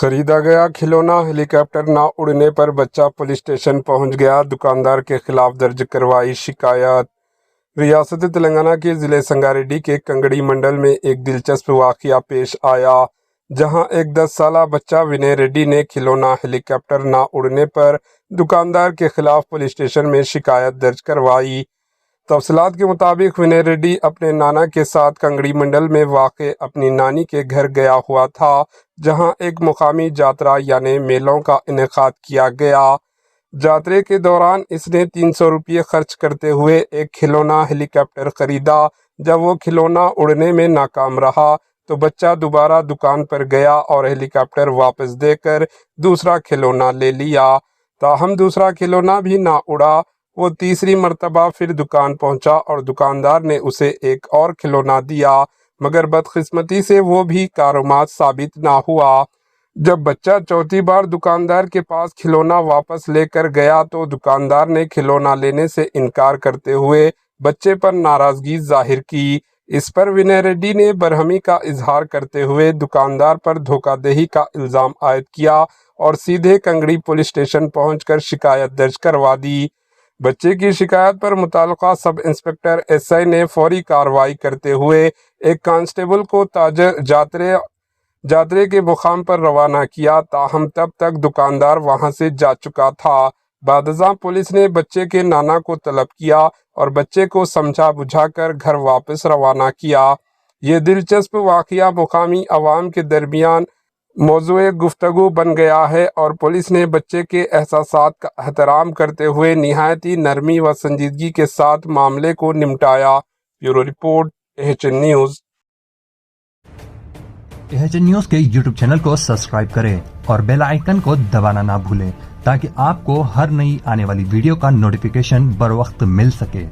خریدا گیا کھلونا ہیلی کاپٹر نہ اڑنے پر بچہ پولیس اسٹیشن پہنچ گیا، دکاندار کے خلاف درج کروائی شکایت۔ ریاست تلنگانہ کے ضلع سنگاریڈی کے کنگڑی منڈل میں ایک دلچسپ واقعہ پیش آیا، جہاں ایک 10 سالہ بچہ ونے ریڈی نے کھلونا ہیلی کاپٹر نہ اڑنے پر دکاندار کے خلاف پولیس اسٹیشن میں شکایت درج کروائی۔ تفصیلات کے مطابق ونے ریڈی اپنے نانا کے ساتھ کنگڑی منڈل میں واقع اپنی نانی کے گھر گیا ہوا تھا، جہاں ایک مقامی جاترا یعنی میلوں کا انعقاد کیا گیا۔ جاترے کے دوران اس نے 300 روپے خرچ کرتے ہوئے ایک کھلونا ہیلی کاپٹر خریدا۔ جب وہ کھلونا اڑنے میں ناکام رہا تو بچہ دوبارہ دکان پر گیا اور ہیلی کاپٹر واپس دے کر دوسرا کھلونا لے لیا، تاہم دوسرا کھلونا بھی نہ اڑا۔ وہ تیسری مرتبہ پھر دکان پہنچا اور دکاندار نے اسے ایک اور کھلونا دیا، مگر بدقسمتی سے وہ بھی کارآمد ثابت نہ ہوا۔ جب بچہ چوتھی بار دکاندار کے پاس کھلونا واپس لے کر گیا تو دکاندار نے کھلونا لینے سے انکار کرتے ہوئے بچے پر ناراضگی ظاہر کی۔ اس پر ونے ریڈی نے برہمی کا اظہار کرتے ہوئے دکاندار پر دھوکہ دہی کا الزام عائد کیا اور سیدھے کنگڑی پولیس اسٹیشن پہنچ کر شکایت درج کروا دی۔ بچے کی شکایت پر متعلقہ سب انسپکٹر ایس آئی نے فوری کارروائی کرتے ہوئے ایک کانسٹیبل کو جاترے کے مقام پر روانہ کیا، تاہم تب تک دکاندار وہاں سے جا چکا تھا۔ بعد ازاں پولیس نے بچے کے نانا کو طلب کیا اور بچے کو سمجھا بجھا کر گھر واپس روانہ کیا۔ یہ دلچسپ واقعہ مقامی عوام کے درمیان موضوع گفتگو بن گیا ہے اور پولیس نے بچے کے احساسات کا احترام کرتے ہوئے نہایت ہی نرمی و سنجیدگی کے ساتھ معاملے کو نمٹایا۔ Bureau report AHN news. AHN news کے یوٹیوب چینل کو سبسکرائب کریں اور بیل آئیکن کو دبانا نہ بھولیں تاکہ آپ کو ہر نئی آنے والی ویڈیو کا نوٹیفیکیشن بر وقت مل سکے۔